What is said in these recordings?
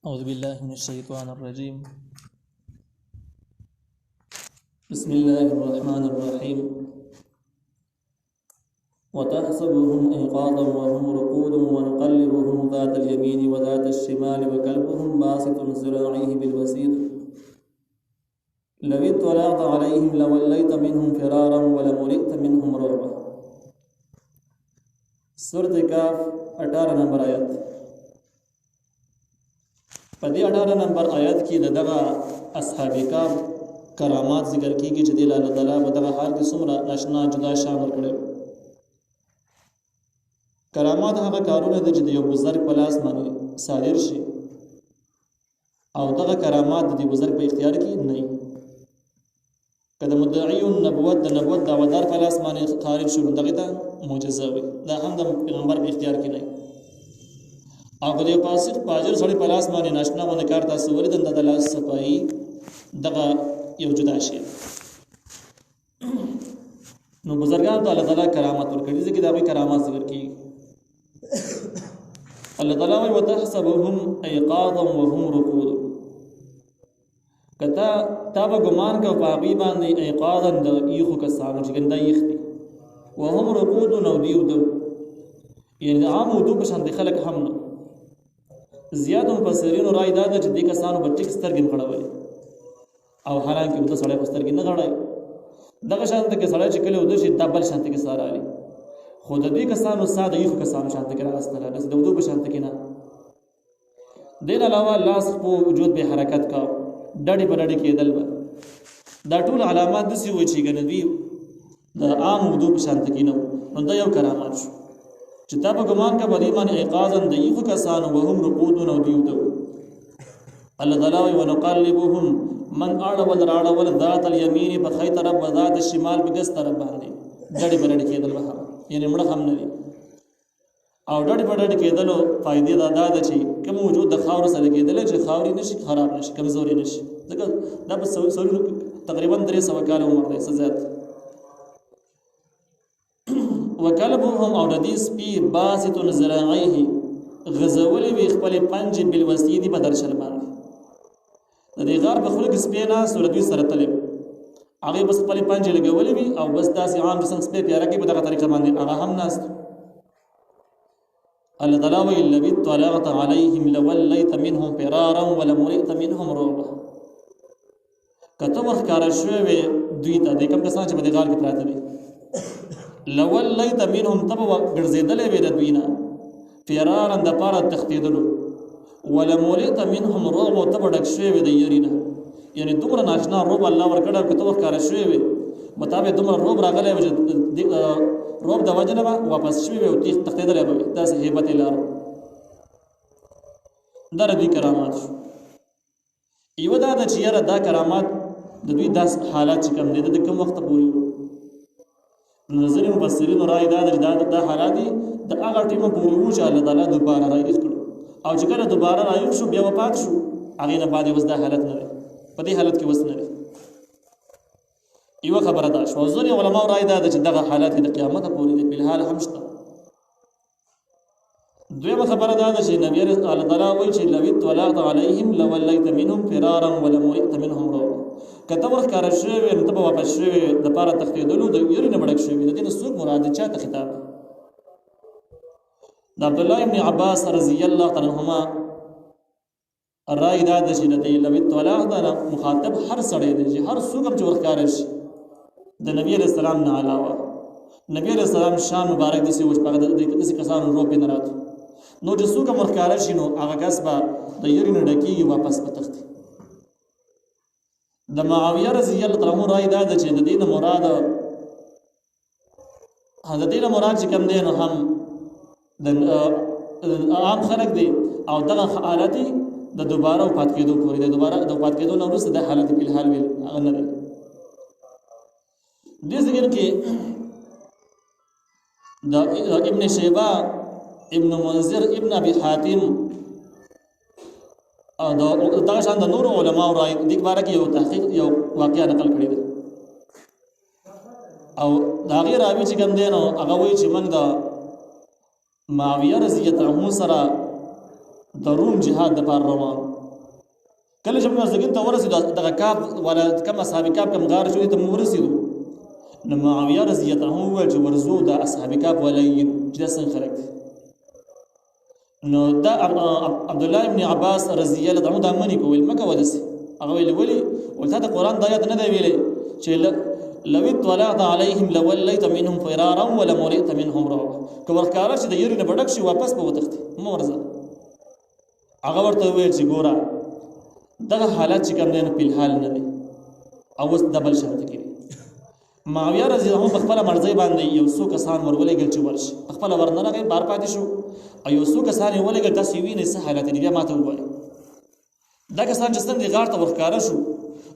أعوذ بالله من الشيطان الرجيم. بسم الله الرحمن الرحيم. وتحسبهم أيقاظا وهم رقود ونقلبهم ذات اليمين وذات الشمال وكلبهم باسط ذراعيه بالوسيد لو اطلعت عليهم لوليت منهم فرارا ولملئت منهم رعبا. سورة کاف 18 نمبر آیت. په دې 18 نمبر آیت کې دغه اصحاب کاف کرامات ذکر کیږي چې د الله تعالی په دغه حال کې څومره ناشنا جدا شان ورکړي. کرامات هغه کارونه دي چې د یو بزرګ په لاس باندې صادر شي او دغه کرامات د بزرګ په اختیار کې نه وي. کله مدعی النبوت د نبوت دعوادار په لاس باندې خارج شو دغه ته معجزه وي، دا هم د پیغمبر په اختیار کې نه وي. او د فاسق فاجر سړي په لاس باندې ناشنا باندې کار تاسو ورته د لاس صفای دغه یو جدا شي. نو بزرګان ته الله تعالی کرامت ورکړي، ځکه دا به کرامات ذکر کیږي. الله تعالی وایي وتحسبهم ايقاظا وهم رقود. کته تا به ګمان کو پاغي باندې ايقاظا د یخو کسانو چې ګنده یخ دي، وهم رقود نو دیو دو، یعنی عام ودو په شان دي خلک هم نو زیات مفسرین رائے دا چې دې کسانو په ټیک سترګې غړولې او حالانکه د سړی په سترګې نه غړای. دغه شانته کې سړی چې کله ودو شي دبل شانته کې ساره علي خود دې کسانو ساده یو کسانو شانته کې راستل نه د ودو په شانته کې نه. دین علاوه لاس په وجود به حرکت کا ډډې په ډډې کېدل دا ټول علامات د سی وي چې ګنې د عام ودو په شانته کې نه. نو دا یو کرامات شو چې تا په ګمان کا بدی باندې ایقاظا د یو کسانو وهم رقود نو دیو ته. الله تعالی ونقلبهم من اړول راړول ذات الیمین په خی طرف و ذات الشمال په ګس طرف باندې ډډې په ډډې کېدل وها، یعنی مړه هم نه دي. او ډډې په ډډې کېدلو فائدې دا ده چې کوم وجود د خاور سره کېدل چې خاوري نشي خراب نشي کمزوري نشي. ځکه دا په سوري تقریبا 300 کال عمر دی سزات. وکلبهم او د دې سپي باسط ذراعيه غزولي وي خپل پنج بالوسيد په درشل باندې. د دې غار په خلک سپینا سورتوي سره تلم هغه بس خپل پنج لګولي وي او بس داسې عام څنګه سپي پیاره کې په دغه طریقه باندې هغه هم ناس. الله تعالی وی لبي طلعت عليهم لوليت منهم فرارا ولملئت منهم رعبا. کته وخت کار شوی وي دوی ته د کوم کسان چې په دې غار کې پراته دي لوليت منهم تبوا ګرځیدلې وي د دوی نه فرارا د پاره تختیدلو ولملئت منهم رعبا تبډک شوی وي د یرینا، یعنی دومره ناشنا روب الله ورکړه کته وخت کار شوی وي مطابق دومره روب راغلی و چې روب د وجنه واپس شوی وي او تختیدلې وي. تاسو hebat لار در دې کرامات شو. یو دا د چیرې دا کرامات د دوی داس حالات چې کم دي د کوم وخت پورې نظر مفسرین رائے دا حالات دي د هغه ټیمه پورې وو چې الله تعالی دوباره راځي کړو او چې کله دوباره راځي شو بیا وفات شو هغه نه بعد وس دا حالت نه په دې حالت کې وس نه. یو خبره ده شو ځوري علماء رائے دا چې دغه حالات د قیامت پورې دي په حال هم شته. دویمه خبره ده چې نبی رسول الله تعالی وایي چې لو طلعت عليهم لوليت منهم فرارا ولملئت منهم رعبا. کته ورخ کار شوی نو ته واپس شوی د پاره تختیدلو د یری نه بڑک شوی د دې سوق مراد چاته خطاب د عبد الله ابن عباس رضی الله تعالی عنهما رائے دا چې د لو طلعت دا مخاطب هر سړی دی چې هر څوک چې ورخ کار شي د نبی علیہ السلام نه علاوه نبی علیہ السلام شان مبارک دي چې وښ په دې کسانو روپې نه رات نو چې څوک مرکار شي نو هغه کس به د یری نه ډکی واپس پتختی. د معاویه رضی الله تعالی عنہ رائے دا چې د دین مراد چې کوم دی نو هم د عام خلق دی او دغه حالت د دوباره وفات کېدو پورې د دوباره د وفات کېدو نه وروسته د حالت په حال ویل هغه نه دی. دې ځکه کې د ابن شیبه ابن منذر ابن ابي حاتم دا شان د نور علماء رائے د باره کې یو تحقیق یو واقعا نقل کړی دی او دا غیر راوی چې کوم دی نو هغه وایي چې موږ د معاویه رضی الله عنه سره د روم جهاد د پاره روان کله چې موږ زګین ته ورسېدو دغه کاب ولا کم اصحاب کاب کم غار شوې ته موږ ورسېدو نو معاویه رضی الله عنه وویل چې ورزو د اصحاب کاب ولا چې څنګه خلک نو دا عبد الله ابن عباس رضی الله عنه دا منی کول مکه ودسي هغه ویل ولي ولته د قران د آیات نه دی ویلې چې لو اطلعت عليهم لوليت منهم فرارا ولملئت منهم رعبا کور کار چې د یری نه بډک شي واپس به وتښتي مورزه هغه ورته ویل چې ګوره دغه حالت چې کوم دی نو په حال نه دی او اوس دبل شرط کوي معاویه رضی الله عنه په خپل مرزي باندې یو څو کسان ورولېږي چې ورشي په خپل ورننه بار پاتې شو او یو څو کسان ولېږي تاسو وینئ څه حالت دی بیا ماته وایي دا کسان چې څنګه غار ته ورښکاره شو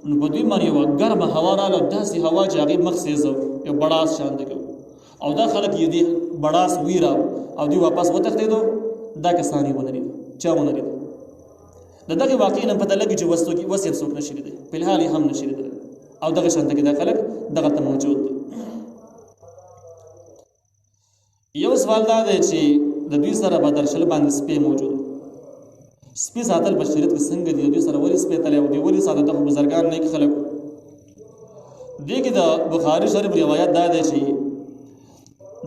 نو په دوی باندې یو ګرمه هوا رااله داسې هوا چې هغې مخ سیزه یو بړاس شان دی او دا خلک یې دې بړاس ویراو او دوی واپس وتښتېدو دا کسان یې ونه لیدو چا ونه لیدو د دغې واقعې نه پته لګي چې وس یې څوک نشي لیدلی په الحال یې هم نشي لیدلی او دغه شانته کې دا خلک دغلته موجود دي یو سوال دا دی چې د دوی سره به درشل باندې سپی موجود سپی ساتل په شریعت کې څنګه دي دوی سره ولې سپی تللی او دوی ولې ساده دغه بزرګان نیک خلک دې کې د بخاري شریف روایت دا دی چې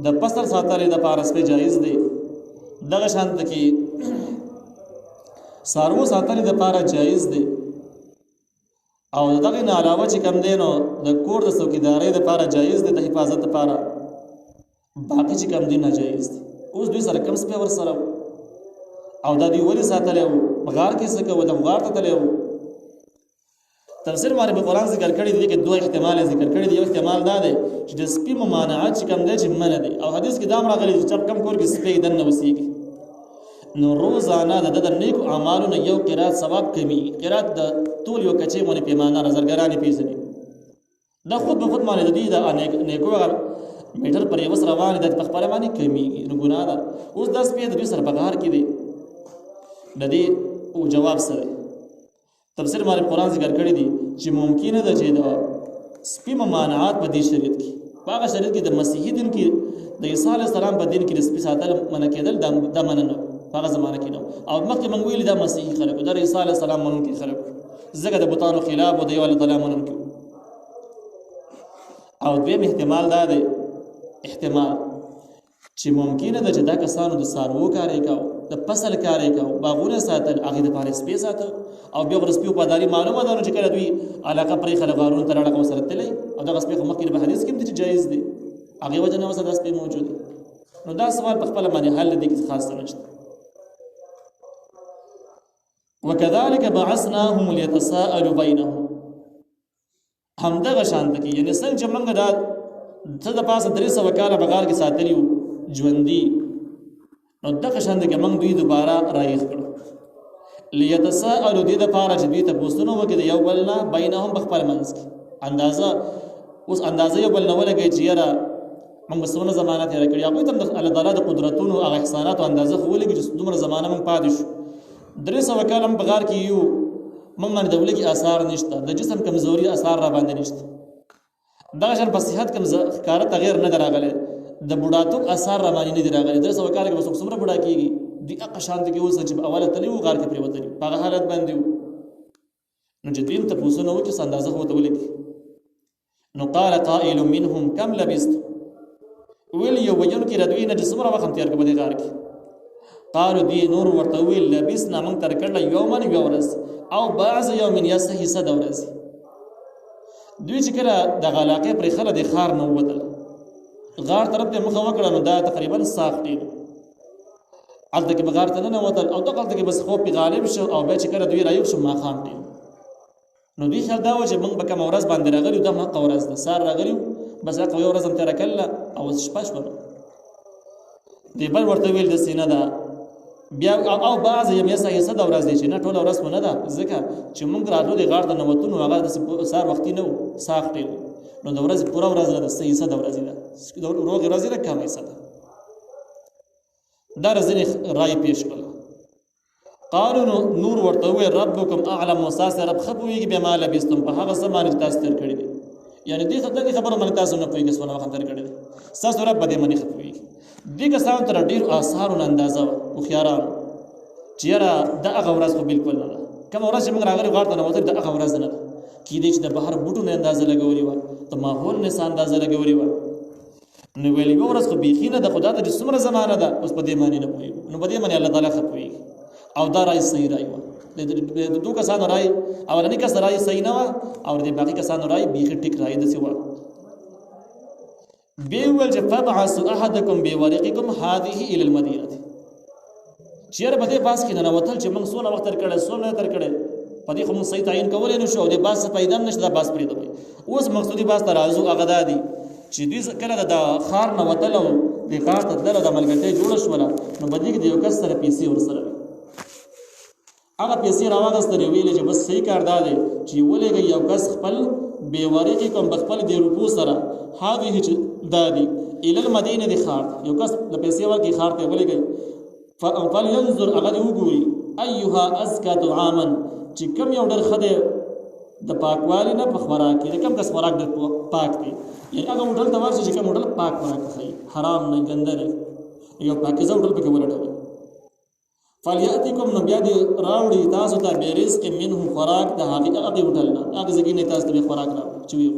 د پسر ساتلې دپاره سپی جایز دی دغه شانته کې څاروو ساتلې دپاره جایز دی او دغه نه علاوه چې کم دی نو د کور د څوکیدارۍ دپاره جایز دی د حفاظت دپاره باقي چې کم دی ناجایز دی اوس دوی سره کم سپی ورسره او دا دوی ولې ساتلی وو غار کې څه کوه دغه غار ته تللی وو تفسیر باندې په قرآن ذکر کړي دي کې دوه احتمال ذکر کړي دي یو احتمال دا دی چې د سپي ممانعت چې کم دی چې منع دی او حدیث کې دا هم راغلی چې کم کور کې سپی دننه اوسېږي نو روزانه د نیکو اعمالو نه یو قرات ثواب کمی قرات د ټول یو کچې باندې پیمانه نظرګرانې پیژني دا خود به خود باندې د دې د نیکو میټر پر یو سره باندې د خپل باندې کمیږي نو ګناه ده اوس د سپي د دې سره بغار کې دی د دې او جواب سره تفسیر باندې قرآن ذکر کړی دی چې ممکنه ده چې د سپي ممانعات په دې شریعت کې په هغه شریعت کې د مسیحي دین کې د عیسی علیه السلام په دین کې د سپي ساتل منع کېدل دا منع نه په هغه زمانه کې نه او مخکې موږ ویلي دا مسیحي خلکو د عیسی علیه السلام منونکي خلکو ځکه د بتانو خلاف او د یو الله تعالی منونکي او دویم احتمال دا دی احتمال چې ممکنه ده چې دا کسانو د څاروو کار یې کاو د فصل کار یې کاو باغونه ساتل هغې دپاره سپی ساته او بیا خو د سپي وفاداري معلومه ده نو چې کله دوی علاقه پرې خلک غارونو ته لاړه ورسره تللی او دغه سپی خو مخکې په حدیث کې هم دي چې جایز دی هغې وجه نه اوس دا سپی موجود دی نو دا سوال په خپله باندې حل دی کې خاص څه نشته وکذلک بعثناهم لیتساءلوا بینهم همدغه شانته کې یعنې څنګه چې موږ دا څه د پاسه 300 کاله په غار کې ساتلي وو ژوندي نو دغه شانته کې موږ دوی دوباره رایښ کړو لیتساءلوا دې دپاره چې دوی ته پوښتنه وکړي د یو بل نه بینهم په خپل منځ کې اندازه یو بل نه ولګوي چې یاره موږ به څومره زمانه تېره کړې هغوی ته هم د الله تعالی د قدرتونو هغه احساناتو اندازه خو ولګي چې دومره زمانه موږ پاتې شو 300 کاله هم په غار کې یو موږ باندې د ولګي اثار نشته د جسم کمزوري اثار را باندې نشته دغه شان په صحت کم ښکاره تغیر نه دی راغلی د بوډاتوب اثار را باندې نه دی راغلی 300 کاله کې به څوک څومره بوډا کېږي دې هغه شانته کې اوس چې په اوله تللی وو غار کې پرېوتلي په هغه حالت باندې وو نو چې دوی ته پوښتنه وکړي څه اندازه خو ورته ولیکي نو قال قائل منهم کم لبستم ویل یو ویونکي د دوی نه چې څومره وخت تېر کړه په دې غار کې قالو دی نور ورته ویل لبسنا موږ تېر کړله یوما یوه ورځ او بعض یوم یا څه حصه د ورځې دوی چې کله دغه علاقې پرې خله د ښار نه ووتل غار طرف ته مخه وکړه نو دا تقریبا ساخ ډېر هلته کې به غار ته ننوتل او دغلته کې بس خوب پې غالب شو او بیا چې کله دوی راویښ شو ماښام ډېر نو دوی خیال دا و چې موږ به کومه ورځ باندې راغلي دا حقه ورځ ده سهار راغلي بس هغه یوه ورځ هم تېره کړله او اوس شپه شوه دی بل ورته ویل داسې نه ده بیا او بعض یم یسه حصه د ورځ دی چې نه ټوله ورځ خو نه ده ځکه چې موږ راتلو د غار ته نوتو نو هغه داسې سهار وختي نه و ساخ ډېر نو د ورځې پوره ورځ نه ده څه حصه د ورځې ده روغې ورځې ده کمه حصه ده دا ځینې رایې پیش کړله قالو نور ورته وویل ربکم اعلم ستاسې رب ښه پوهېږي بما لبستم په هغه څه باندې چې تاسو تېر کړي دي یعنې دې خبره باندې تاسو نه پوهېږئ څونه وخت تېر کړی دی ستاسو رب په دې باندې ښه پوهېږي دې کسانو ته ډېرو آثارو نه اندازه وه هوښیارانو چې یاره دا هغه ورځ خو بلکل نه ده کوم ورځ چې موږ راغلي غار ته نوتل د هغه ورځ نه ده کېدای چې د بهر بوټو نه اندازه لګولې وه د ماحول نه اندازه لګولې وه نو ویلې یوه ورځ خو بیخي نه ده خو دا ته چې څومره زمانه ده اوس په دې معنی نه پوهېږو نو په دې معنی الله تعالی ښه پوهېږي او دا رای صحیح رای وه د دوه کسانو رای اولني کس رای صحیح نه وه او د باقي کسانو رای بیخي ټیک رای داسې وه بیا وویل چې فابعثوا احدکم بورقکم هذه الى المدینه چیرې په دې باس کې ننوتل چې موږ څونه وخت تېر کړی څونه تېر کړی په دې خو موږ صحیح تعین کولی نه شو او د باس څه پیدا هم نشته دا باس پرېږدوئ اوس مقصودي باس ته راځو هغه دا دي چې دوی کله د ښار نه وتل او د ښار ته تلل او د ملګرتیا جوړه شوله نو په دې کې د یو کس سره پیسې ورسره وي هغه پیسې راواغېستلې ویلې چې بس صحیح کار دا دی چې ولېږئ یو کس خپل بې ورقې کوم په خپل د روپو سره هغې چې دا دي الی المدینه د ښار یو کس د پیسې ورکړي ښار ته ولېږئ فلینظر هغه دې وګوري ایها ازکا طعاما چې کوم یو ډېر ښه دی د پاکوالي نه په خوراک کې د کوم کس خوراک ډېر پاک دی یعنې هغه هوټل ته ورشي چې کوم هوټل پاک خوراک ښیي حرام نه ګنده نه یو پاکیزه هوټل پکې ولټوئ فلیاتکم نو بیا دې راوړي تاسو ته بېرزق منه خوراک د هغې هوټل نه هغې ځای کې نه تاسو ته خوراک راوړي چې وي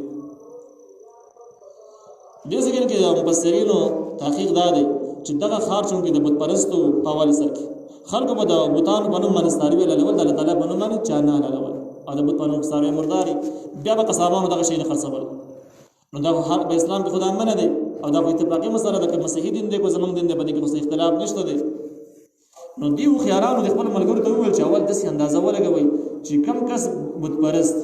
دې ځای کې د مفسرینو تحقیق دا دی چې دغه ښار چونکې د بتپرستو په حوالې سره کې خلکو به د بوتانو په نوم باندې څاروي حلالول د الله تعالی په نوم باندې چا نه حلالول او د بت په نوم څاروي مرداري بیا به قصابانو دغه شی نه خرڅول نو دا په اسلام کې خدا منع دی او دا په اتفاقي مسله ده که مسیحي دین دی که زموږ دین دی په دې کې خو اختلاف نشته دی نو دې هوښیارانو د خپلو ملګرو ته وویل چې اول داسې اندازه ولګوئ چې کم کس بتپرست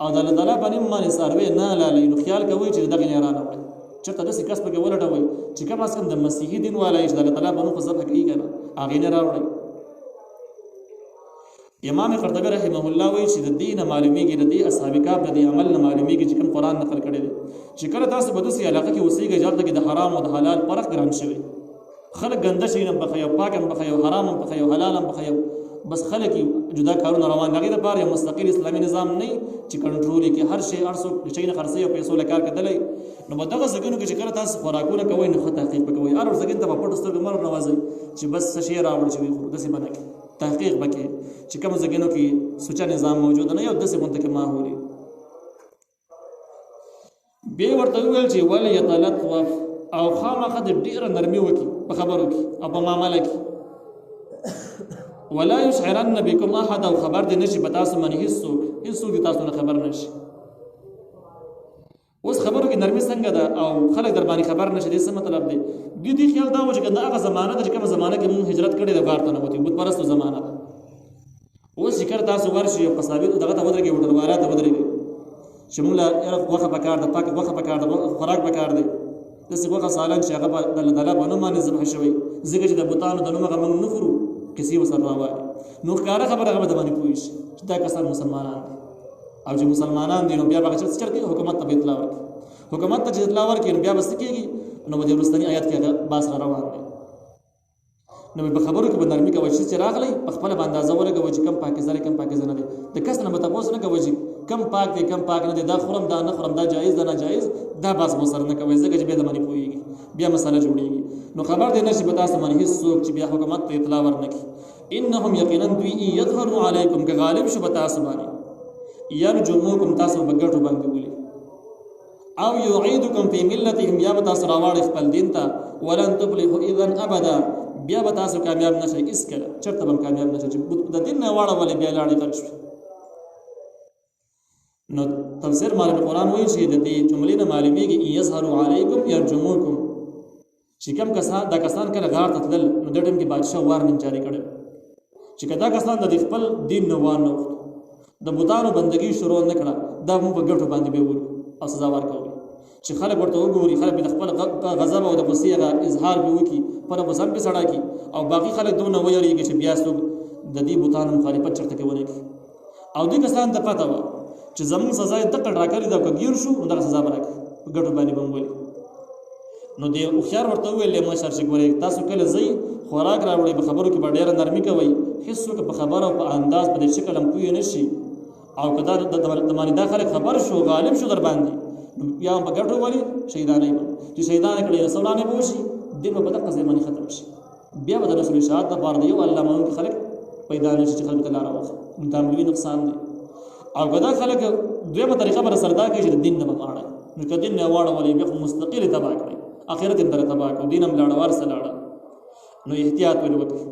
او د الله تعالی په نوم باندې څاروي نه حلالوي نو خیال کوئ چې دغې نه رانوړئ چېرته داسې کس پکې ولټوئ چې کم از کم د مسیحي دین والا چې د الله تعالی په نوم خو ذبح کوي که نه هغې نه راوړئ امام قرطبي رحمه الله وایي چې د دې نه معلومیږي د دې اصحاب کهف د دې عمل نه معلومیږي چې کوم قرآن نقل کړی دی چې کله تاسو په داسې علاقه کې اوسېږئ چې هلته کې د حرام او د حلال فرق ګران شوی خلک ګنده شي هم پخوي او پاک هم پخوي او حرام هم پخوي او حلال هم پخوي بس خلک جدا کارونه روان هغې دپاره یو مستقل اسلامي نظام نه چې کنټرول یې کړي هر شی هر څوک د شی نه خرڅوي او پیسو له کار کتلی نو په دغه ځایونو کې چې کله تاسو خوراکونه کوئ نو ښه تحقیق به کوئ هر ځګین ته په پټو سترګو مه ورنوځئ چې بس څه شی راوړ چې وي خو داسې به نه کړي تحقیق به کې چې کوم ځګینو کې سوچه نظام موجود نه یو داسې غونته کې ماحول بیا ورته وویل چې وليتلطف او خامخا د ډېره نرمي وکړي په خبرو کې او په معامله کې ولا يشعرن بكم احد او خبر دې نشي په تاسو باندې هیڅوک دې تاسو نه خبر نشي اوس خبرو کې نرمي څنګه ده او خلک در باندې خبر نشي دې څه مطلب دی دې خیال دا و چې کنده هغه زمانه ده چې کومه زمانه کې موږ هجرت کړې ده غار ته نوتي بت پرستو زمانه ده اوس چې کړه تاسو ورشي او قصابي دغه ته ودرېږئ هوټلوالات ته ودرېږئ چې موږ له غوښه پکار ده پاک غوښه پکار ده خوراک پکار دی داسې غوښه سالن چې هغه د الله تعالی په نوم باندې ذبح شوی ځکه چې د بوتانو د نوم هغه موږ نه خورو کسی وسر راوالي نو ښکاره خبره هغه به باندې پوه شي چې دا کسان مسلمانان دي او چې مسلمانان دي نو بیا به هغه چرته حکومت ته به اطلاع ورکړي حکومت ته چې اطلاع ورکړي نو بیا به څه کېږي نو به د وروستني آیات کې هغه باس را روان دی نو په خبرو کې به نرمي کوئ چې راغلی په خپله به اندازه ولګوئ چې کم پاکیزه دی کم پاکیزه نه دی د کس نه به تپوس نه کوئ چې کم پاک دی کم پاک نه دی دا خورم دا نه خورم دا جایز دا ناجایز دا باس به سره نه کوئ ځکه چې بیا د باندې پوهېږي بیا مسله جوړېږي نو خبر دی نشي په تاسو باندې هېڅوک چې بیا حکومت ته اطلاع ورنکړي انهم یقینا دوی یظهروا علیکم که غالب شو په تاسو باندې یرجموکم تاسو به ګټو باندې ولي او یعیدکم فی ملتهم یا به تاسو راواړئ خپل دین ته ولن تفلحوا اذا ابدا بیا به تاسو کامیاب نشئ هېڅکله چېرته به هم کامیاب نشئ چې د دین نه واړولې بیا لاړې غټ شوې نو تفسیر معلم قرآن وایي چې د دې جملې نه معلومیږي یظهروا علیکم یرجموکم چې کوم کسان دا کسان کله غار ته تلل نو د ټیم کې بادشاه وارننګ جاری کړی چې که دا کسان د خپل دین نه وار نه وختو د بوتانو بندګي شروع نه کړه دا موږ په ګټو باندې به ورو او سزا ورکوي چې خلک ورته وګوري خلک د خپل غضب او د غصې هغه اظهار به وکړي پر غصه به سړا کړي او باقي خلک دونه ویریږي چې بیا څوک د دې بوتانو مخالفت چرته کوي او دې کسان ته پته وه چې زموږ سزا یې دقه راکړې ده که ګیر شو نو دغه سزا به راکړي په ګټو باندې به ولي نو دې هوښیار ورته وویل مشر چې ګورئ تاسو کله ځئ خوراک راوړئ په خبرو کې به ډېره نرمي کوئ هېڅوک په خبره او په انداز په دې شکل هم پوه نه شي او که دا باندې دا خلک خبر شو غالب شو در باندې نو بیا هم په ګټو ولي شهیدانۍ به چې شهیدانې کړي رسولانې به وشي دین به په دغه ځای باندې ختم شي بیا به د رسول اشاعت دپاره د یو الله منونکي خلک پیدا نشي چې خلکو ته لاره وښيي، دا ملوي نقصان دی. او که دا خلک دویمه طریقه به سره دا کوي چې د دین نه به ماړه، نو که دین نه واړولې بیا خو مستقل یې تباه کړئ، آخرت یې هم در تباه کړو، دین هم لاړه ورسه لاړه. نو احتیاط ولې وکړي.